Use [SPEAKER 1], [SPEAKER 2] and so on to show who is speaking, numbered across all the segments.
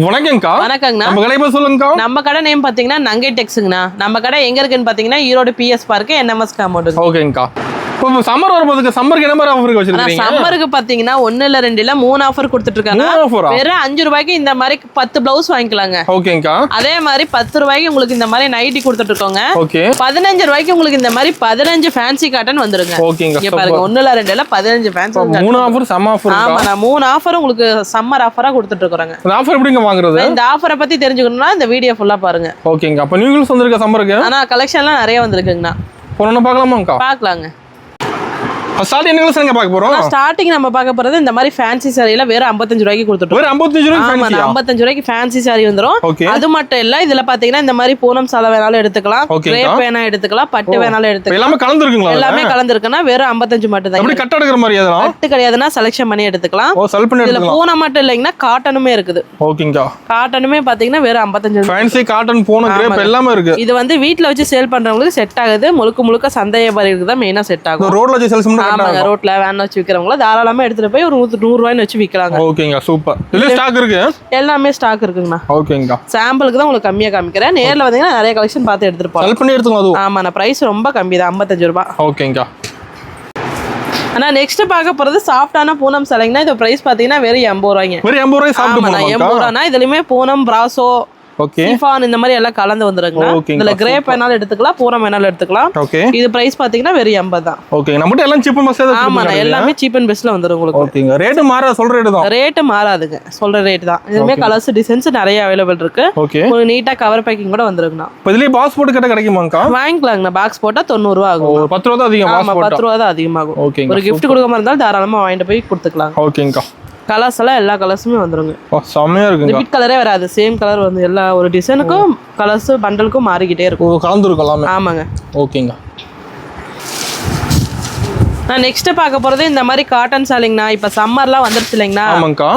[SPEAKER 1] வணக்கம்க்கா.
[SPEAKER 2] வணக்கங்கண்ணா.
[SPEAKER 1] நம்ம கடை சொல்லுங்கக்கா.
[SPEAKER 2] நம்ம கடை நேம் பாத்தீங்கன்னா நங்கை டெக்ஸுங்கண்ணா. நம்ம கடை எங்க இருக்குன்னு பாத்தீங்கன்னா Erode BS park NMS compound.
[SPEAKER 1] ஓகேங்கக்கா. இப்போ சம்மர் வரும்போது சம்மருக்கு என்ன மாதிரி ஆஃபர் வச்சிருக்கீங்க?
[SPEAKER 2] சம்மருக்கு பாத்தீங்கன்னா 1 இல்ல 2 இல்ல 3 ஆஃபர் கொடுத்துட்டு இருக்காங்க. வெறும் 5 ரூபாய்க்கு இந்த மாதிரி 10 பிளவுஸ் வாங்கிக்கலாங்க.
[SPEAKER 1] ஓகேங்கக்கா. அதே
[SPEAKER 2] மாதிரி 10 ரூபாய்க்கு உங்களுக்கு இந்த மாதிரி நைட்டி கொடுத்துட்டு இருக்கோங்க.
[SPEAKER 1] ஓகே.
[SPEAKER 2] 15 ரூபாய்க்கு உங்களுக்கு இந்த மாதிரி 15 ஃபேன்சி காட்டன் வந்துருங்க.
[SPEAKER 1] ஓகேங்க.
[SPEAKER 2] இங்க பாருங்க 1 இல்ல 2 இல்ல 15 ஃபேன்சி.
[SPEAKER 1] 3 ஆஃபர் சம்ம ஆஃபர்.
[SPEAKER 2] ஆமா, நான் 3 ஆஃபர் உங்களுக்கு சம்மர் ஆஃபரா கொடுத்துட்டு இருக்கறேங்க.
[SPEAKER 1] இந்த ஆஃபர் எப்படிங்க வாங்குறது? இந்த
[SPEAKER 2] ஆஃபரை பத்தி தெரிஞ்சுக்கணும்னா இந்த வீடியோ ஃபுல்லா பாருங்க.
[SPEAKER 1] ஓகேங்க. அப்ப நியூஸ் வந்திருக்க சம்மருக்கு.
[SPEAKER 2] ஆனா கலெக்ஷன்லாம் நிறைய வந்திருக்குங்கண்ணா.
[SPEAKER 1] ஒண்ணு பார்க்கலாமாங்கக்கா?
[SPEAKER 2] பார்க்கலாங்க.
[SPEAKER 1] ஸ்டார்டிங் பார்க்க போறோம்.
[SPEAKER 2] ஸ்டார்டிங் நம்ம பார்க்க போறது இந்த மாதிரி ஃபேன்சி சாரில வெறும் 55 ரூபாய்க்கு கொடுத்துட்டோம்.
[SPEAKER 1] வெறும் 55 ரூபாய்க்கு ஃபேன்சி.
[SPEAKER 2] 55 ரூபாய்க்கு ஃபேன்சி சாரி வந்துரும். அது மட்டும் இல்ல, இதுல பாத்தீங்கன்னா இந்த மாதிரி பூனம் சாலை வேணாலும் எடுத்துக்கலாம், கிரேப் வேணா எடுத்துக்கலாம், பட்டு வேணாலும் எடுத்துக்கலாம்.
[SPEAKER 1] எல்லாமே கலந்துருக்குங்களா? எல்லாமே
[SPEAKER 2] கலந்துருக்குன்னா வெறும் 55 மட்டும் தான்.
[SPEAKER 1] அப்படி கட் எடுக்கிற மாதிரி அதெல்லாம்
[SPEAKER 2] கட் கிடையாதுன்னா செலக்ஷன் பண்ணி எடுத்துக்கலாம்.
[SPEAKER 1] செலக்ட் பண்ணி
[SPEAKER 2] எடுத்துக்கலாம். இதுல பூனம் மட்டும் இல்லைங்கன்னா காட்டனுமே இருக்குது.
[SPEAKER 1] ஓகேங்கா.
[SPEAKER 2] காட்டனுமே பாத்தீங்கன்னா வெறும் 55.
[SPEAKER 1] ஃபேன்சி காட்டன் பூனம் கிரேப் எல்லாமே இருக்கு.
[SPEAKER 2] இது வந்து வீட்ல வச்சு சேல் பண்றவங்களுக்கு செட் ஆகுது. முழுக்க சந்தைய பாரிக்கு தான் மெயினா செட் ஆகும்.
[SPEAKER 1] ரோட்ல வச்சு சேல்ஸ் பண்ணா
[SPEAKER 2] ஆமாங்க. ரோட்ல வேன் வச்சு விக்கிறவங்கள தாராளமா எடுத்துட்டு போய் ஒரு 100 ரூபாய்னு வச்சு விக்கலாங்க.
[SPEAKER 1] ஓகேங்க. சூப்பர். இதுல ஸ்டாக் இருக்கு. எல்லாமே
[SPEAKER 2] ஸ்டாக் இருக்குங்கண்ணா.
[SPEAKER 1] ஓகேங்க.
[SPEAKER 2] சாம்பிளுக்கு தான் உங்களுக்கு கம்மியா காமிக்கிறேன். நேர்ல வந்தீங்கன்னா நிறைய கலெக்ஷன் பார்த்து எடுத்துட்டு போலாம்.
[SPEAKER 1] செலக்ட் பண்ணி எடுத்துக்கலாம். அது
[SPEAKER 2] ஆமா, நான் பிரைஸ் ரொம்ப கம்மி தான், 55 ரூபாய்.
[SPEAKER 1] ஓகேங்க.
[SPEAKER 2] ஆனா நெக்ஸ்ட் பார்க்க போறது சாஃப்டான பூனம் சேலைங்கனா. இது பிரைஸ் பாத்தீங்கன்னா வெறும் 80 ரூபாய்ங்க.
[SPEAKER 1] வெறும் 80 ரூபாய் சாஃப்ட் பூனம்.
[SPEAKER 2] 80 ரூபாய்னா இதுலயுமே பூனம், பிராசோ,
[SPEAKER 1] ஓகே,
[SPEAKER 2] சிஃபான் இந்த மாதிரி எல்லாம் கலந்து வந்துருங்க. இதுல கிரேப் வேணாலும் எடுத்துக்கலாம், பூனம் வேணாலும் எடுத்துக்கலாம்.
[SPEAKER 1] ஓகே.
[SPEAKER 2] இது பிரைஸ் பாத்தீங்கன்னா வெறும் 80 தான்.
[SPEAKER 1] ஓகே. நம்மட்ட எல்லாம் சீப் அண்ட் பெஸ்ட்.
[SPEAKER 2] ஆமா, எல்லாமே சீப் அண்ட் பெஸ்ட்ல வந்துரும் உங்களுக்கு.
[SPEAKER 1] ஓகேங்க. ரேட் மாற சொல்ற ரேட் தான்.
[SPEAKER 2] ரேட் மாறாதுங்க, சொல்ற ரேட் தான். இதுமே கலர்ஸ் டிசைன்ஸ் நிறைய அவேலபிள் இருக்கு.
[SPEAKER 1] ஓகே.
[SPEAKER 2] உங்களுக்கு நீட்டா கவர் பேக்கிங் கூட வந்துருங்கண்ணா.
[SPEAKER 1] இப்போ இதுலயே பாக்ஸ் போட்டு கேட்டா கிடைக்குமாங்கா?
[SPEAKER 2] வாங்கிக்கலாங்கண்ணா. பாக்ஸ் போட்டா 90 ரூபாய் ஆகும்.
[SPEAKER 1] 10 ரூபாய் தான் அதிகம். பாக்ஸ் போட்டா
[SPEAKER 2] 10 ரூபாய் தான் அதிகமாகும்.
[SPEAKER 1] ஓகேங்க.
[SPEAKER 2] ஒரு gift கொடுக்க மாதிரி இருந்தாலும் தாராளமா வாங்கிட்டு போய் கொடுத்துக்கலாம்.
[SPEAKER 1] ஓகேங்கா.
[SPEAKER 2] கலர்ஸ் எல்லாம் எல்லா கலர்ஸுமே வந்துருங்க.
[SPEAKER 1] செமையா இருக்குங்க.
[SPEAKER 2] ரிப்பீட் கலரே வராது. சேம் கலர் வந்து எல்லா ஒரு டிசைனுக்கும் கலர்ஸ் பண்டலுக்கும் மாறிக்கிட்டே இருக்கும்.
[SPEAKER 1] கலந்துருக்கும் எல்லாமே.
[SPEAKER 2] ஆமாங்க.
[SPEAKER 1] ஓகேங்க.
[SPEAKER 2] நான் நெக்ஸ்ட் பார்க்க போறது இந்த மாதிரி காட்டன் சாரிங்கண்ணா. இப்ப சம்மர்லாம் வந்துருச்சு இல்லைங்கண்ணா.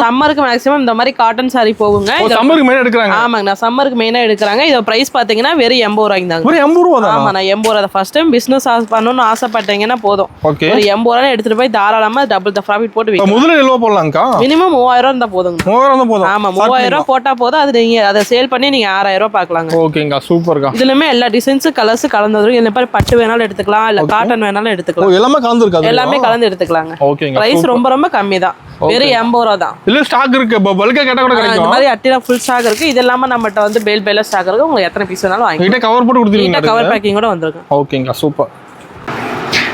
[SPEAKER 2] சம்மருக்கு மேக்ஸிமம் இந்த மாதிரி காட்டன் சாரி போகுங்க.
[SPEAKER 1] சம்மருக்கு மெயினா எடுக்கறாங்க.
[SPEAKER 2] ஆமாங்கண்ணா, சம்மருக்கு மெயினா எடுக்கறாங்க. இதோட பிரைஸ் பாத்தீங்கன்னா வெறும் 80 ரூபாய்க்கு தாங்க.
[SPEAKER 1] வெறும் 80 ரூபாய் தான்.
[SPEAKER 2] ஆமா, நான் 80 ரூபாய் ஃபர்ஸ்ட் டைம் பிசினஸ் பண்ணனும்னு ஆசைப்பட்டீங்கன்னா போதும்.
[SPEAKER 1] ஓகே.
[SPEAKER 2] ஒரு 80 ரூபாய் எடுத்துட்டு போய் தாராளமா டபுள் தி ப்ராஃபிட் போட்டு விக்கலாம்.
[SPEAKER 1] முதல்ல எவ்வளவு போடலாம்க்கா?
[SPEAKER 2] மினிமம் 3000 இருந்தா போதுங்க.
[SPEAKER 1] 3000 தான் போதும்.
[SPEAKER 2] ஆமா, 3000 ரூபாய் போட்டா போதும். அது நீங்க அதை சேல் பண்ணி நீங்க 6000 ரூபாய் பார்க்கலாங்க.
[SPEAKER 1] ஓகேங்க. சூப்பர்க்கா.
[SPEAKER 2] இதுலமே எல்லா டிசைன்ஸ் கலர்ஸ் கலந்து வரும். இந்த மாதிரி பட்டு வேணாலும் எடுத்துக்கலாம், இல்ல காட்டன் வேணாலும் எடுத்துக்கலாம்.
[SPEAKER 1] எல்லாமே கலந்துருக்கு.
[SPEAKER 2] எல்லாமே கலந்து எடுத்துக்கலாங்க.
[SPEAKER 1] ஓகேங்க.
[SPEAKER 2] பிரைஸ் ரொம்ப கம்மி தான். வெறும் 80 ரூபாய் தான்.
[SPEAKER 1] இல்ல ஸ்டாக் இருக்கு. பல்கா கேட்டா கூட கிடைக்கும்.
[SPEAKER 2] இந்த மாதிரி அட்டிரா ஃபுல் ஸ்டாக் இருக்கு. இது இல்லாம நம்மட்ட வந்து பேல் ஸ்டாக் இருக்கு. உங்களுக்கு எத்தனை பீஸ் வேணாலும் வாங்கிக்கலாம்.
[SPEAKER 1] நீட்டா கவர் போட்டு கொடுத்துருவீங்க.
[SPEAKER 2] கவர் பேக்கிங் கூட வந்திருக்கு.
[SPEAKER 1] ஓகேங்க. சூப்பர்.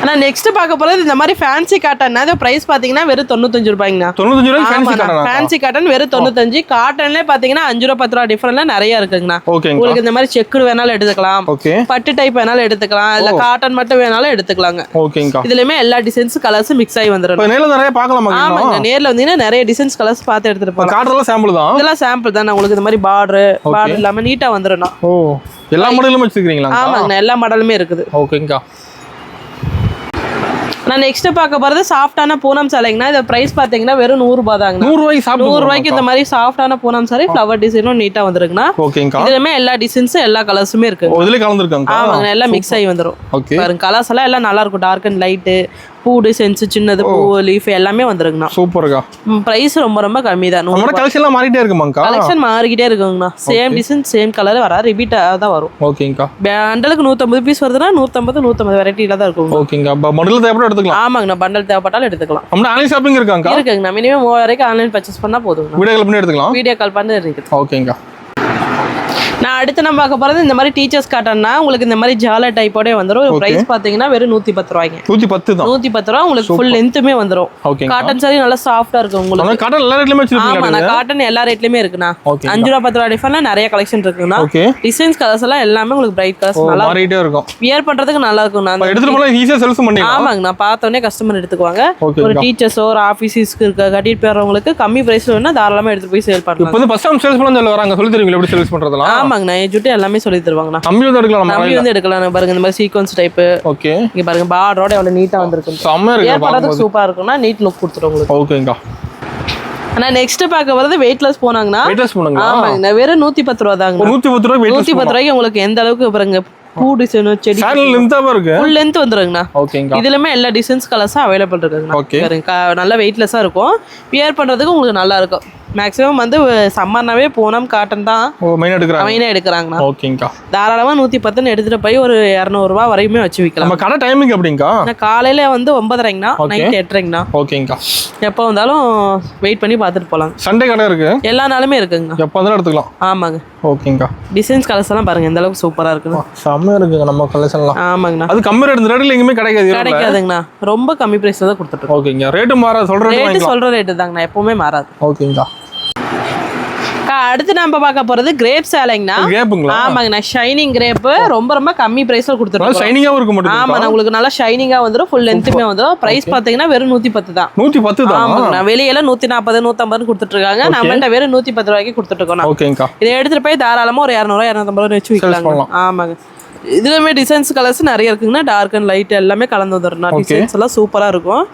[SPEAKER 2] ஆனா நெக்ஸ்ட் பார்க்க போறது இந்த மாதிரி ஃபேன்சி காட்டன். அது பிரைஸ் பாத்தீங்கன்னா வெறும் 95 ரூபாய்ங்கண்ணா.
[SPEAKER 1] 95 ரூபாய் ஃபேன்சி காட்டன்.
[SPEAKER 2] ஃபேன்சி காட்டன் வெறும் 95. காட்டன்ல பாத்தீங்கன்னா 5 ரூபாய் 10 ரூபாய் டிஃபரன்ஸ்ல நிறைய இருக்குங்கண்ணா. உங்களுக்கு இந்த மாதிரி செக்குடு வேணாலும் எடுத்துக்கலாம், பட்டு டைப் வேணாலும் எடுத்துக்கலாம், இல்ல காட்டன் மட்டும் வேணாலும் எடுத்துக்கலாங்க.
[SPEAKER 1] ஓகேங்க.
[SPEAKER 2] இதுலயுமே எல்லா டிசைன்ஸ் கலர்ஸ் மிக்ஸ் ஆகி வந்துரும்.
[SPEAKER 1] நேர்ல நிறைய பார்க்கலாமா?
[SPEAKER 2] ஆமாங்க, நேர்ல வந்தீங்கன்னா நிறைய டிசைன்ஸ் கலர்ஸ் பார்த்து எடுத்துட்டு போலாம்.
[SPEAKER 1] காட்டன்ல சாம்பிள் தான்.
[SPEAKER 2] இதெல்லாம் சாம்பிள் தான். உங்களுக்கு இந்த மாதிரி பார்டர் இல்லாம நீட்டா வந்துரும்.
[SPEAKER 1] ஓ, எல்லா மாடலும் வச்சிருக்கீங்களா?
[SPEAKER 2] ஆமாங்க, எல்லா மாடலுமே இருக்குது.
[SPEAKER 1] ஓகேங்க.
[SPEAKER 2] நான் நெக்ஸ்ட் பார்க்க போறது சாஃப்டான பூனம் சாலைங்கண்ணா. இது பிரைஸ் பாத்தீங்கன்னா வெறும் 100 ரூபாய் தாங்க. 100 ரூபாய்க்கு இந்த மாதிரி சாஃப்டான பூனம் சாலை ஃப்ளவர் டிசைனும் நீட்டா வந்துருக்குண்ணா.
[SPEAKER 1] ஓகேங்கா.
[SPEAKER 2] இதுலமே எல்லா டிசைன்ஸ் எல்லா கலர்ஸுமே இருக்கு.
[SPEAKER 1] இதுல கலந்துருக்காங்க.
[SPEAKER 2] ஆமாங்க, எல்லாம் மிக்ஸ் ஆகி வந்துரும். பாருங்க, கலர்ஸ் எல்லாம் நல்லா இருக்கும். டார்க் அண்ட் லைட், பூ டிசைன்ஸ், சின்னது பூ, லீஃப் எல்லாமே வந்துருங்கண்ணா.
[SPEAKER 1] சூப்பர்க்கா.
[SPEAKER 2] பிரைஸ் ரொம்ப கம்மி தான்.
[SPEAKER 1] நம்ம கலெக்ஷன் எல்லாம் மாறிட்டே இருக்குமாங்கா?
[SPEAKER 2] கலெக்ஷன் மாறிக்கிட்டே இருக்குங்கண்ணா. சேம் டிசைன் சேம் கலர் வரா, ரிப்பீட் தான் வரும்.
[SPEAKER 1] ஓகேங்கா.
[SPEAKER 2] பண்டலுக்கு 150 பீஸ் வருதுன்னா 150 வெரைட்டில தான் இருக்கும்.
[SPEAKER 1] ஓகேங்கா. பண்டல் தேவைப்பட்டா எடுத்துக்கலாம்.
[SPEAKER 2] ஆமாங்கண்ணா, பண்டல் தேவைப்பட்டாலும் எடுத்துக்கலாம்.
[SPEAKER 1] நம்ம ஆன்லைன் ஷாப்பிங் இருக்காங்க.
[SPEAKER 2] இருக்குங்கண்ணா. மினிமம் 3000 வரைக்கும் ஆன்லைன் பர்ச்சேஸ் பண்ணா போதும்.
[SPEAKER 1] வீடியோ கால் பண்ணி எடுத்துக்கலாம்.
[SPEAKER 2] வீடியோ கால் பண்ணி எடுத்துக்கலாம்.
[SPEAKER 1] ஓகேங்கா.
[SPEAKER 2] நான் அடுத்து நம்ம பார்க்க போறது இந்த மாதிரி டீச்சர்ஸ் காட்டன்னா. உங்களுக்கு இந்த மாதிரி ஜாலர் டைப்போட வந்துரும். பிரைஸ் பாத்தீங்கன்னா வெறும் 110 ரூபாய்ங்க. 110 தான். 110 ரூபாய். உங்களுக்கு ஃபுல் லென்த்துமே வந்துரும். காட்டன் சாரி நல்லா சாஃப்ட்டா இருக்கும் உங்களுக்கு.
[SPEAKER 1] காட்டன் எல்லா ரேட்லயுமே வச்சிருக்கீங்க?
[SPEAKER 2] ஆமா, நான் காட்டன் எல்லா ரேட்லயுமே இருக்குண்ணா. 5 ரூபாய் 10 ரூபாய் டிஃபரன்ஸ்ல நிறைய கலெக்ஷன் இருக்குண்ணா. டிசைன்ஸ் கலர்ஸ் எல்லாம் எல்லாமே உங்களுக்கு பிரைட் கலர்ஸ் நல்லா மாறிட்டே இருக்கும். வியர் பண்றதுக்கு நல்லா இருக்கும். நான் எடுத்துட்டு போனா ஈஸியா செல்ஸ் பண்ணிடலாம். ஆமாங்க, நான் பார்த்த உடனே கஸ்டமர் எடுத்துக்குவாங்க. ஒரு டீச்சர்ஸோ ஒரு ஆபீஸ்க்கு கட்டிட்டு போறவங்களுக்கு கம்மி பிரைஸ்ல வேணா தாராளமா எடுத்து போய் சேல் பண்ணலாம்.
[SPEAKER 1] இப்போ வந்து ஃபர்ஸ்ட் டைம் சேல்ஸ் பண்ண சொல்ல வராங்க. சொல்லி தருவீங்களா எப்படி சேல்ஸ் பண்றதலாம்?
[SPEAKER 2] ஆமாங்க, நான் ஜுட்டு எல்லாமே சொல்லி தருவாங்கண்ணா.
[SPEAKER 1] கம்பி வந்து எடுக்கலாம்.
[SPEAKER 2] கம்பி வந்து எடுக்கலாம். பாருங்க, இந்த மாதிரி சீக்வென்ஸ் டைப்.
[SPEAKER 1] ஓகே.
[SPEAKER 2] இங்க பாருங்க, பார்டரோட எவ்வளவு நீட்டா வந்திருக்கு.
[SPEAKER 1] செம்ம இருக்கு.
[SPEAKER 2] பார்க்கிறதுக்கு சூப்பரா இருக்கும்னா நீட் லுக் கொடுத்துரும் உங்களுக்கு.
[SPEAKER 1] ஓகேங்கா.
[SPEAKER 2] ஆனா நெக்ஸ்ட் பார்க்க வரது வெயிட்லெஸ் போனாங்கண்ணா.
[SPEAKER 1] வெயிட்லெஸ் போனாங்க.
[SPEAKER 2] ஆமாங்க, வெறும் 110 ரூபாய் தாங்க.
[SPEAKER 1] 110 ரூபாய்.
[SPEAKER 2] 110 ரூபாய்க்கு உங்களுக்கு எந்த அளவுக்கு பாருங்க பூ டிசைன், செடி
[SPEAKER 1] லென்த்தா இருக்கு.
[SPEAKER 2] ஃபுல் லென்த் வந்துருங்கண்ணா.
[SPEAKER 1] ஓகேங்க.
[SPEAKER 2] இதுலமே எல்லா டிசைன்ஸ் கலர்ஸும் அவைலபிள் இருக்குங்கண்ணா. நல்ல வெயிட்லெஸ்ஸா இருக்கும். வியர் பண்றதுக்கு உங்களுக்கு நல்லா இருக்கும். மேக்ஸிமம் வந்து சம்மர்னாவே பூனம் காட்டன் தான் மெயினாக எடுக்கிறாங்கண்ணா.
[SPEAKER 1] ஓகேங்கா.
[SPEAKER 2] தாராளமாக 110 எடுத்துட்டு போய் ஒரு 200 ரூபா வரையுமே வச்சு விற்கலாம்.
[SPEAKER 1] நம்ம கடை டைமிங் எப்படிங்கா?
[SPEAKER 2] காலையில வந்து 9:30ங்கண்ணா, நைட் 8:30ங்கண்ணா.
[SPEAKER 1] ஓகேங்கா.
[SPEAKER 2] எப்போ வந்தாலும் வெயிட் பண்ணி பார்த்துட்டு போகலாம்.
[SPEAKER 1] சண்டே கடை இருக்கு,
[SPEAKER 2] எல்லா நாளுமே இருக்குங்கண்ணா,
[SPEAKER 1] எப்போ வந்தாலும் எடுத்துக்கலாம்.
[SPEAKER 2] ஆமாங்க.
[SPEAKER 1] ஓகேங்கா.
[SPEAKER 2] டிசைன்ஸ் கலர்ஸ் எல்லாம் பாருங்க எந்த அளவுக்கு சூப்பரா இருக்குன்னு.
[SPEAKER 1] செம்மையா இருக்குங்க நம்ம கலெக்ஷன்லாம்.
[SPEAKER 2] ஆமாங்கண்ணா.
[SPEAKER 1] அது கம்மி ரேட்ல எங்கேயுமே
[SPEAKER 2] கிடைக்காதுங்கண்ணா, ரொம்ப கம்மி பிரைஸ்ல தான் கொடுத்துட்டு.
[SPEAKER 1] ஓகேங்க. ரேட்டு மாறாது,
[SPEAKER 2] சொல்ற ரேட்டு தாங்கண்ணா, எப்பவுமே மாறாது.
[SPEAKER 1] ஓகேங்கா.
[SPEAKER 2] அடுத்து நம்ம பார்க்க போறது கிரேப் சேலைங்கண்ணா. ஆமாங்கண்ணா, ஷைனிங் கிரேப் ரொம்ப ரொம்ப கம்மி பிரைஸ்ல கொடுத்துருக்கோம்.
[SPEAKER 1] ஷைனிங்காவும் இருக்க மாட்டேங்குது.
[SPEAKER 2] ஆமாண்ணா, உங்களுக்கு நல்லா ஷைனிங்கா வந்துரும், ஃபுல் லென்த்துமே வந்துரும். பிரைஸ் பாத்தீங்கன்னா வெறும் 110 தான்.
[SPEAKER 1] 110 தான்.
[SPEAKER 2] ஆமாங்கண்ணா, வெளியில 140 150 கொடுத்துட்டு இருக்காங்க, நம்மள்ட்ட வெறும் 110 ரூபாய்க்கு கொடுத்துட்டு இருக்கோம்.
[SPEAKER 1] ஓகேங்கா.
[SPEAKER 2] இதை எடுத்துட்டு போய் தாராளமா ஒரு 200 250 வச்சு விற்கலாம். ஆமாங்க. இதுலயுமே டிசைன்ஸ் கலர்ஸ் நிறைய இருக்குங்கன்னா, டார்க் அண்ட் லைட் எல்லாமே கலந்து வந்துடும். டிசைன்ஸ் எல்லாம் சூப்பரா இருக்கும்.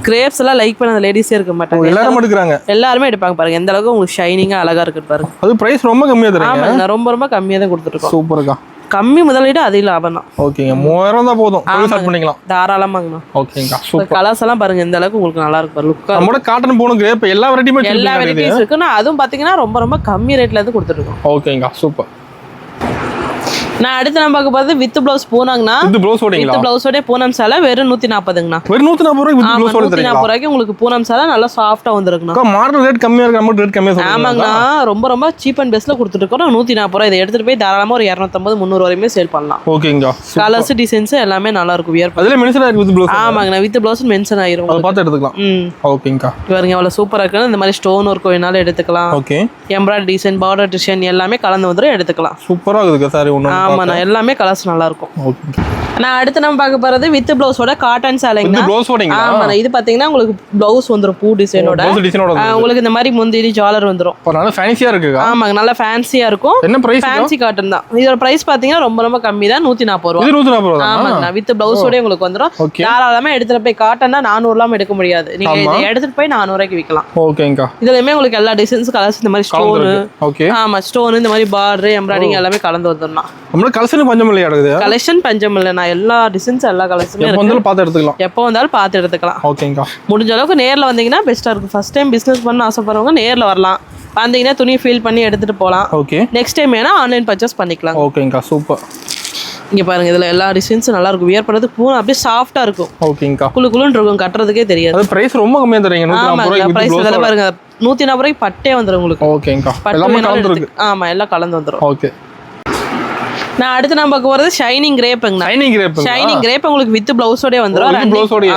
[SPEAKER 2] கிரேப்ஸ் எல்லாம் லைக் பண்ண லேடிஸே இருக்க மாட்டாங்க, எல்லாரும் எடுக்கறாங்க. எல்லாரும் எடுப்பாங்க பாருங்க எந்த அளவுக்கு உங்களுக்கு ஷைனிங்கா அழகா இருக்கு பாருங்க.
[SPEAKER 1] அது பிரைஸ் ரொம்ப கம்மியா தரீங்க.
[SPEAKER 2] ஆமாங்க, ரொம்ப ரொம்ப கம்மியா தான் கொடுத்துட்டு இருக்கோம்.
[SPEAKER 1] சூப்பர்க்கா.
[SPEAKER 2] கம்மி முதலீடு அதிக லாபம் தான்.
[SPEAKER 1] ஓகேங்க. 3000 தான் போதும், ஸ்டார்ட் பண்ணிக்கலாம்
[SPEAKER 2] தாராளமாங்கண்ணா.
[SPEAKER 1] ஓகேங்கா. சூப்பர்.
[SPEAKER 2] கலர்ஸ் எல்லாம் பாருங்க எந்த அளவுக்கு உங்களுக்கு நல்லா இருக்கு பாருங்க. லுக்கா
[SPEAKER 1] நம்மளோட காட்டன் போன கிரேப் எல்லா வெரைட்டியுமே
[SPEAKER 2] எல்லா வெரைட்டிஸ் இருக்குன்னா, அதுவும் பாத்தீங்கன்னா ரொம்ப ரொம்ப கம்மி ரேட்ல இருந்து கொடுத்துட்டு இருக்கோம்.
[SPEAKER 1] ஓகேங்கா. சூப்பர்.
[SPEAKER 2] நான் அடுத்து நம்ம பார்க்க போறது வித் ப்ளவுஸ் பூனாங்கண்ணா.
[SPEAKER 1] வித்
[SPEAKER 2] ப்ளவுஸோட பூனம் சேலை வெறும் 140ங்கண்ணா.
[SPEAKER 1] வெறும் 140 ரூபாய்க்கு வித் ப்ளவுஸோட தரீங்க.
[SPEAKER 2] 140 ரூபாய்க்கு உங்களுக்கு பூனம் சேலை நல்லா சாஃப்ட்டா வந்திருக்குண்ணா.
[SPEAKER 1] மாடல் ரேட் கம்மியா இருக்கு, நம்ம ரேட் கம்மியா சொல்றீங்க.
[SPEAKER 2] ஆமாங்கண்ணா, ரொம்ப ரொம்ப சீப் அண்ட் பெஸ்ட்ல கொடுத்துட்டு இருக்கோம். 140 ரூபாய். இதை எடுத்துட்டு போய் தாராளமா ஒரு 250 300 வரையுமே சேல் பண்ணலாம்.
[SPEAKER 1] ஓகேங்கா.
[SPEAKER 2] கலர்ஸ் டிசைன்ஸ் எல்லாமே நல்லா இருக்கும். வியர்
[SPEAKER 1] அதுல மென்ஷன் ஆயிருக்கு வித் ப்ளவுஸ்.
[SPEAKER 2] ஆமாங்கண்ணா, வித் ப்ளவுஸ் மென்ஷன் ஆயிரும்,
[SPEAKER 1] அத பார்த்து எடுத்துக்கலாம். ஓகேங்கா.
[SPEAKER 2] பாருங்க எவ்வளவு சூப்பரா இருக்குன்னு. இந்த மாதிரி ஸ்டோன் ஒர்க் வேணாலும் எடுத்துக்கலாம்.
[SPEAKER 1] Okay.
[SPEAKER 2] Embroidery design, border design எல்லாமே கலந்து வந்துரும், எடுத்துக்கலாம்.
[SPEAKER 1] சூப்பரா இருக்குங்க சாரி ஒண்ணு.
[SPEAKER 2] ஆமாண்ணா, எல்லாமே கலர்ஸ் நல்லா இருக்கும். நான் அடுத்து நம்ம பார்க்க போறது வித் ப்ளவுஸோட காட்டன் சேலைங்கண்ணா. ஆமாண்ணா, இது பாத்தீங்கன்னா உங்களுக்கு ப்ளவுஸ் வந்துரும் பூ டிசைனோட. உங்களுக்கு இந்த மாதிரி முந்திரி ஜாலர் வந்துரும்.
[SPEAKER 1] நல்லா ஃபேன்சியா இருக்கு.
[SPEAKER 2] ஆமாங்க, நல்லா ஃபேன்சியா இருக்கும். என்ன பிரைஸ்? ஃபேன்சி காட்டன் தான். இதோட பிரைஸ் பாத்தீங்கன்னா ரொம்ப ரொம்ப கம்மி தான், 140 ரூபாய்.
[SPEAKER 1] 140 ரூபாய்.
[SPEAKER 2] ஆமாங்கண்ணா, வித் ப்ளவுஸோட உங்களுக்கு வந்துரும். தாராளமா எடுத்துட்டு போய் காட்டன்னா 400 எல்லாம் எடுக்க முடியாது, நீங்க இதை எடுத்துட்டு போய் 400 ரூபாய்க்கு விற்கலாம்.
[SPEAKER 1] ஓகேங்கா.
[SPEAKER 2] இதுலயுமே உங்களுக்கு எல்லா டிசைன்ஸ் கலர்ஸ் இந்த மாதிரி ஸ்டோன். ஓகே. ஆமா, ஸ்டோன் இந்த மாதிரி பார்டர் எம்ப்ராய்டிங் எல்லாமே கலந்து வந்துரும்.
[SPEAKER 1] நம்ம கலெக்ஷன் பஞ்சம் இல்லையா?
[SPEAKER 2] கலெக்ஷன் பஞ்சம் இல்ல, நான் எல்லா டிசைன்ஸ் எல்லா கலெக்ஷனுமே
[SPEAKER 1] எப்போ வந்தாலும் பார்த்து எடுத்துக்கலாம்.
[SPEAKER 2] எப்போ வந்தாலும் பார்த்து எடுத்துக்கலாம்.
[SPEAKER 1] ஓகேங்கா.
[SPEAKER 2] முடிஞ்ச அளவுக்கு நேர்ல வந்தீங்கன்னா பெஸ்டா இருக்கும். ஃபர்ஸ்ட் டைம் பிசினஸ் பண்ண ஆசைப்படுறவங்க நேர்ல வரலாம், வந்தீங்கன்னா துணி ஃபீல் பண்ணி எடுத்துட்டு போகலாம்.
[SPEAKER 1] ஓகே.
[SPEAKER 2] நெக்ஸ்ட் டைம் வேணா ஆன்லைன் பர்ச்சேஸ் பண்ணிக்கலாம்.
[SPEAKER 1] ஓகேங்கா. சூப்பர்.
[SPEAKER 2] இங்க பாருங்க, இதுல எல்லா டிசைன்ஸும் நல்லா இருக்கும். வியர் பண்றது பூ அப்படியே சாஃப்ட்டா இருக்கும்.
[SPEAKER 1] ஓகேங்கா.
[SPEAKER 2] குளு குளுன்னு இருக்கும், கட்டுறதுக்கே தெரியாது.
[SPEAKER 1] அது பிரைஸ் ரொம்ப கம்மியா தரீங்க. 140 ரூபாய்க்கு
[SPEAKER 2] பிரைஸ் இதெல்லாம் பாருங்க 140 ரூபாய்க்கு பட்டே வந்துரும் உங்களுக்கு.
[SPEAKER 1] ஓகேங்கா. எல்லாமே கலந்து இருக்கு.
[SPEAKER 2] ஆமா, எல்லாம் கலந்து வந்துரும்.
[SPEAKER 1] ஓகே.
[SPEAKER 2] நான் அடுத்து நம்ம பார்க்க போறது ஷைனிங் கிரேப்ங்க. ஷைனிங் கிரேப் உங்களுக்கு வித் ப்ளவுஸோட வந்துரும்.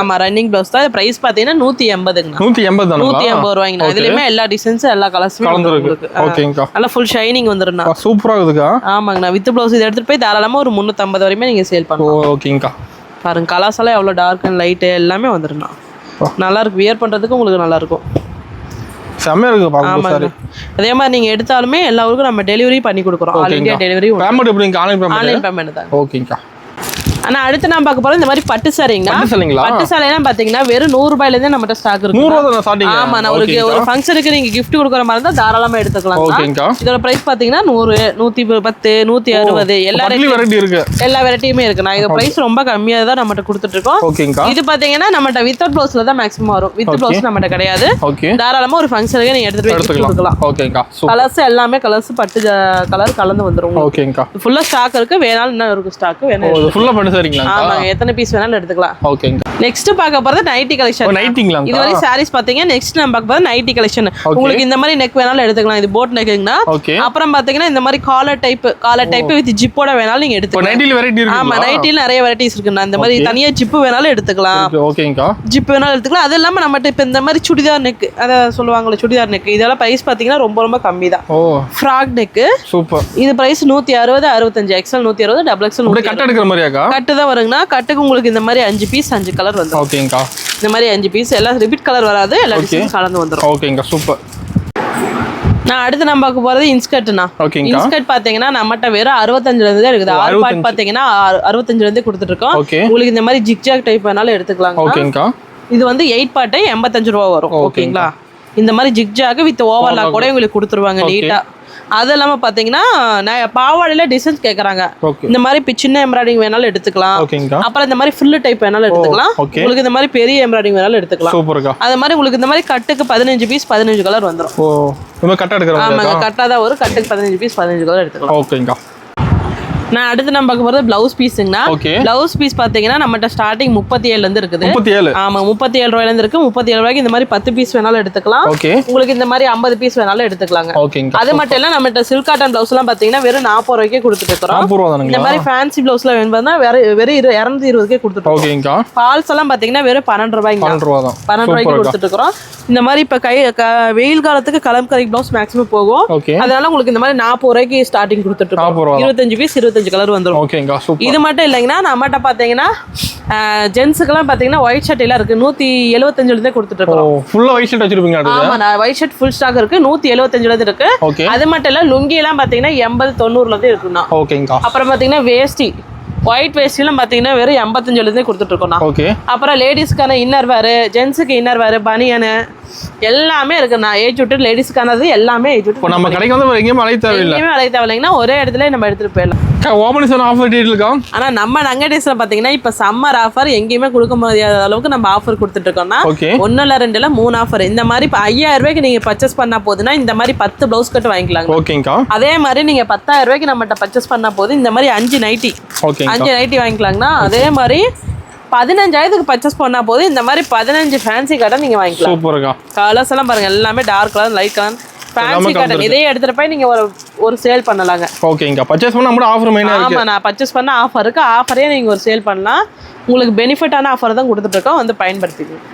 [SPEAKER 2] ஆமா, ரன்னிங் ப்ளவுஸ் தான். பிரைஸ் பாத்தீங்கன்னா 180ங்க. 180 ரூபாய்ங்க. இதுலயுமே எல்லா டிசைன்ஸ் எல்லா கலர்ஸுமே உங்களுக்கு. ஓகேங்கா. நல்லா ஃபுல் ஷைனிங் வந்துரும்ண்ணா.
[SPEAKER 1] சூப்பரா இருக்குதுக்கா. ஆமாங்கண்ணா,
[SPEAKER 2] வித் ப்ளவுஸ் இதை எடுத்துட்டு போய் தாராளமா ஒரு 350 வரையுமே நீங்க சேல் பண்ணலாம்.
[SPEAKER 1] ஓகேங்கா.
[SPEAKER 2] பாருங்க கலர்ஸ் எல்லாம் எவ்வளவு டார்க் அண்ட் லைட் எல்லாமே வந்துரும்ண்ணா. நல்லா இருக்கு, வியர் பண்றதுக்கு உங்களுக்கு நல்லா இருக்கும்.
[SPEAKER 1] செமையா இருக்கு பாருங்க சாரி.
[SPEAKER 2] அதே மாதிரி நீங்க எடுத்தாலுமே எல்லா ஊருக்கும் நம்ம டெலிவரி பண்ணி கொடுக்குறோம். All India delivery.
[SPEAKER 1] பேமெண்ட் எப்படிங்க?
[SPEAKER 2] ஆன்லைன் பேமெண்ட் தான்.
[SPEAKER 1] ஓகேங்கா.
[SPEAKER 2] ஆனா அடுத்து நான் பார்க்க போறது இந்த மாதிரி பட்டு சாரிங்கண்ணா. பட்டு சாரியெல்லாம் பாத்தீங்கன்னா வெறும் 100 ரூபாயில இருந்தே நம்மகிட்ட ஸ்டாக் இருக்கு.
[SPEAKER 1] 100 ரூபாய் தான் ஸ்டார்டிங்.
[SPEAKER 2] ஆமா, நான் ஒரு ஃபங்க்ஷனுக்கு நீங்க gift கொடுக்குற மாதிரி இருந்தா தாராளமா எடுத்துக்கலாம்.
[SPEAKER 1] ஓகேங்கா.
[SPEAKER 2] இதோட பிரைஸ் பாத்தீங்கன்னா 100 110 160 எல்லா வெரைட்டி இருக்கு. எல்லா வெரைட்டியுமே இருக்கு. நான் இதோட பிரைஸ் ரொம்ப கம்மியா தான் நம்மகிட்ட கொடுத்துட்டு இருக்கோம்.
[SPEAKER 1] ஓகேங்கா.
[SPEAKER 2] இது பாத்தீங்கன்னா நம்மகிட்ட வித்தவுட் ப்ளவுஸ்ல தான் மேக்ஸிமம் வரும். வித் ப்ளவுஸ் நம்மகிட்ட கிடையாது. தாராளமா ஒரு ஃபங்க்ஷனுக்கு நீங்க எடுத்துட்டு போய் கொடுக்கலாம்.
[SPEAKER 1] ஓகேங்கா.
[SPEAKER 2] கலர்ஸ் எல்லாமே கலர்ஸ் பட்டு கலர் கலந்து வந்துரும்.
[SPEAKER 1] ஓகேங்கா.
[SPEAKER 2] ஃபுல்லா ஸ்டாக் இருக்கு, வேணாலும் இன்னும் இருக்கு ஸ்டாக் வேணும்.
[SPEAKER 1] ஃபுல்லா பட்டு சாரிங்களா?
[SPEAKER 2] ஆமா, எத்தனை பீஸ் வேணாலும் எடுத்துக்கலாம்.
[SPEAKER 1] ஓகேங்க.
[SPEAKER 2] நெக்ஸ்ட் பார்க்க போறது நைட்டி கலெக்ஷன்.
[SPEAKER 1] நைட்டிங்களா?
[SPEAKER 2] இது வரை சாரீஸ் பாத்தீங்க. நெக்ஸ்ட் நம்ம பார்க்க போறது நைட்டி கலெக்ஷன். உங்களுக்கு இந்த மாதிரி நெக் வேணாலும் எடுத்துக்கலாம். இது போட் நெக்ங்கனா. அப்புறம் பாத்தீங்கன்னா இந்த மாதிரி காலர் டைப் வித் ஜிப்போட வேணாலும் நீங்க எடுத்துக்கலாம்.
[SPEAKER 1] நைட்டில வெரைட்டி இருக்கு.
[SPEAKER 2] ஆமா, நைட்டில நிறைய வெரைட்டிஸ் இருக்குண்ணா. இந்த மாதிரி தனியா ஜிப் வேணாலும் எடுத்துக்கலாம்.
[SPEAKER 1] ஓகேங்கா.
[SPEAKER 2] ஜிப் வேணாலும் எடுத்துக்கலாம். அது இல்லாம நம்மட்ட இப்ப இந்த மாதிரி சுடிதார் நெக் அத சொல்லுவாங்கல, சுடிதார் நெக், இதெல்லாம் பிரைஸ் பாத்தீங்கன்னா ரொம்ப ரொம்ப கம்மி தான். Frock neck super. இது பிரைஸ் 160 65 XL 160 டபுள் XL.
[SPEAKER 1] அப்படியே கட் எடுக்கிற மாதிரியாக்கா? கட்
[SPEAKER 2] தான் வருங்கண்ணா. கட்டுக்கு உங்களுக்கு இந்த மாதிரி 5 பீஸ் 5 கலர் வந்துரும்.
[SPEAKER 1] ஓகேங்கா.
[SPEAKER 2] இந்த மாதிரி 5 பீஸ் எல்லாம் ரிப்பீட் கலர் வராது, எல்லா டிசைன்ஸ் கலந்து வந்துரும்.
[SPEAKER 1] ஓகேங்கா. சூப்பர்.
[SPEAKER 2] நான் அடுத்து நம்ம பார்க்க போறது இன்ஸ்கர்ட்னா. இன்ஸ்கர்ட் பாத்தீங்கன்னா நம்மட்ட வெறும் 65ல இருந்து தான் இருக்குது. 6 பார்ட் பாத்தீங்கன்னா 65ல இருந்து கொடுத்துட்டு இருக்கோம். உங்களுக்கு இந்த மாதிரி ஜிக்ஜாக் டைப் வேணாலும் எடுத்துக்கலாம்.
[SPEAKER 1] ஓகேங்கா. இது
[SPEAKER 2] வந்து 8 பார்ட் 85 ரூபாய் வரும். ஓகேங்களா. இந்த மாதிரி ஜிக்ஜாக் வித் ஓவர்லாக் கூட உங்களுக்கு கொடுத்துருவாங்க நீட்டா. அது இல்லாம பாத்தீங்கன்னா பாவாடையில டிசைன்ஸ் கேக்குறாங்க. இந்த மாதிரி சின்ன எம்ப்ராய்டிங் வேணாலும் எடுத்துக்கலாம். அப்புறம் இந்த மாதிரி ஃபில் டைப் வேணாலும் எடுத்துக்கலாம். உங்களுக்கு இந்த மாதிரி பெரிய எம்ப்ராய்டிங் வேணாலும் எடுத்துக்கலாம்.
[SPEAKER 1] சூப்பர்க்கா.
[SPEAKER 2] அது மாதிரி உங்களுக்கு இந்த மாதிரி கட்டுக்கு 15 பீஸ் 15 கலர் வந்துரும்.
[SPEAKER 1] நம்ம கட்டா எடுக்கறோம்.
[SPEAKER 2] ஆமாங்க, கட்டா தான் ஒரு கட்டுக்கு 15 பீஸ் 15 கலர் எடுத்துக்கலாம்.
[SPEAKER 1] ஓகேங்கா.
[SPEAKER 2] நான் அடுத்து நம்ம பார்க்க போறது பிளவுஸ் பீஸ்ங்கண்ணா. பிளவுஸ் பீஸ் பாத்தீங்கன்னா நம்மகிட்ட ஸ்டார்டிங் 37 ல இருந்து இருக்குது. 37. ஆமா, 37 ரூபாயில இருந்து இருக்கு. 37 ரூபாய்க்கு இந்த மாதிரி 10 பீஸ் வேணாலும் எடுத்துக்கலாம். உங்களுக்கு இந்த மாதிரி 50 பீஸ் வேணாலும் எடுத்துக்கலாங்க. அது மட்டும் இல்ல நம்மகிட்ட சில்க் காட்டன் பிளவுஸ் எல்லாம் பாத்தீங்கன்னா வெறும் 40 ரூபாய்க்கே கொடுத்துட்டு இருக்கோம். இந்த மாதிரி ஃபேன்சி பிளவுஸ்ல வேணும்னா வெறும் 220க்கே கொடுத்துட்டு இருக்கோம். ஃபால்ஸ் எல்லாம் பாத்தீங்கன்னா வெறும் 12 ரூபாய்க்கு 12 ரூபாய்க்கு கொடுத்துட்டு இருக்கோம். இந்த மாதிரி இப்ப வெயில் காலத்துக்கு கலம்கரி பிளவுஸ் மேக்ஸிமம் போகும். அதனால உங்களுக்கு இந்த மாதிரி 40 ரூபாய்க்கு ஸ்டார்டிங் கொடுத்துட்டு இருக்கோம். 25 பீஸ் 25 கலர் வந்துரும்.
[SPEAKER 1] ஓகேங்கா, சூப்பர்.
[SPEAKER 2] இது மட்டும் இல்லைங்கன்னா நம்மகிட்ட பாத்தீங்கன்னா ஜென்ஸ்க்குலாம் பாத்தீங்கன்னா ஒயிட் ஷர்ட் எல்லாம் இருக்கு. 175 ல இருந்தே கொடுத்துட்டு இருக்கோம்.
[SPEAKER 1] ஃபுல்லா ஒயிட் ஷர்ட் வச்சிருப்பீங்க.
[SPEAKER 2] ஆமா, நான் ஒயிட் ஷர்ட் ஃபுல் ஸ்டாக் இருக்கு. 175 ல இருந்து இருக்கு. அது மட்டும் இல்ல லுங்கி எல்லாம் பாத்தீங்கன்னா 80 90 ல இருந்து இருக்குண்ணா. ஓகேங்கா. அப்புறம் பாத்தீங்கன்னா வேஷ்டி ஒயிட் வேஸ்டிலாம் பாத்தீங்கன்னா வெறும் 85 ல இருந்தே கொடுத்துட்டு இருக்கோம். அப்புறம் லேடிஸ்க்கான இன்னர் வேர், ஜென்ஸுக்கு இன்னர் வேர், பனியனு எல்லாமே இருக்குண்ணா. ஏஜ் விட்டு லேடிஸ்க்கானது எல்லாமே ஏஜ் விட்டு.
[SPEAKER 1] நம்ம கடைக்கு வந்து எங்கேயும் அலைய தேவையில்லை.
[SPEAKER 2] எங்கேயுமே அலைய தேவையில்லைங்கன்னா ஒரே இடத்துல நம்ம எடுத்துட்டு போயிடலாம்.
[SPEAKER 1] ஓபனிங் ஆஃபர் டீடைல் இருக்கா?
[SPEAKER 2] ஆனா நம்ம நங்கடேஸ்ல பாத்தீங்கன்னா இப்ப சம்மர் ஆஃபர் எங்கேயுமே கொடுக்க முடியாத அளவுக்கு நம்ம ஆஃபர் கொடுத்துட்டு இருக்கோம்னா 1 இல்ல 2 இல்ல 3 ஆஃபர். இந்த மாதிரி 5000 ரூபாய்க்கு நீங்க பர்ச்சேஸ் பண்ணா போதுன்னா இந்த மாதிரி 10 பிளவுஸ் கட் வாங்கிக்கலாம்.
[SPEAKER 1] ஓகேங்கா.
[SPEAKER 2] அதே மாதிரி நீங்க 10000 ரூபாய்க்கு நம்மகிட்ட பர்ச்சேஸ் பண்ணா போது இந்த மாதிரி 5 நைட்டி 5 நைட்டி வாங்கிக்கலாங்கண்ணா. அதே மாதிரி 15000க்கு பர்ச்சேஸ் பண்ணா போது இந்த மாதிரி 15 ஃபேன்சி காட்டன் நீங்க வாங்கிக்கலாம்.
[SPEAKER 1] சூப்பர்க்கா.
[SPEAKER 2] கலர்ஸ் எல்லாம் பாருங்க, எல்லாமே dark colour, light colour, fancy cotton. இதே எடுத்துட்டு போய் நீங்க ஒரு சேல் பண்ணலாங்க.
[SPEAKER 1] ஓகேங்கா. பர்ச்சேஸ் பண்ணா நம்ம ஆஃபர் மெயினா இருக்கு.
[SPEAKER 2] ஆமா, நான் பர்ச்சேஸ் பண்ண ஆஃபர் இருக்கு. ஆஃபரே நீங்க ஒரு சேல் பண்ணலாம். உங்களுக்கு பெனிஃபிட்டான ஆஃபர் தான் கொடுத்துட்டு இருக்கோம், வந்து பயன்படுத்திக்கோங்க.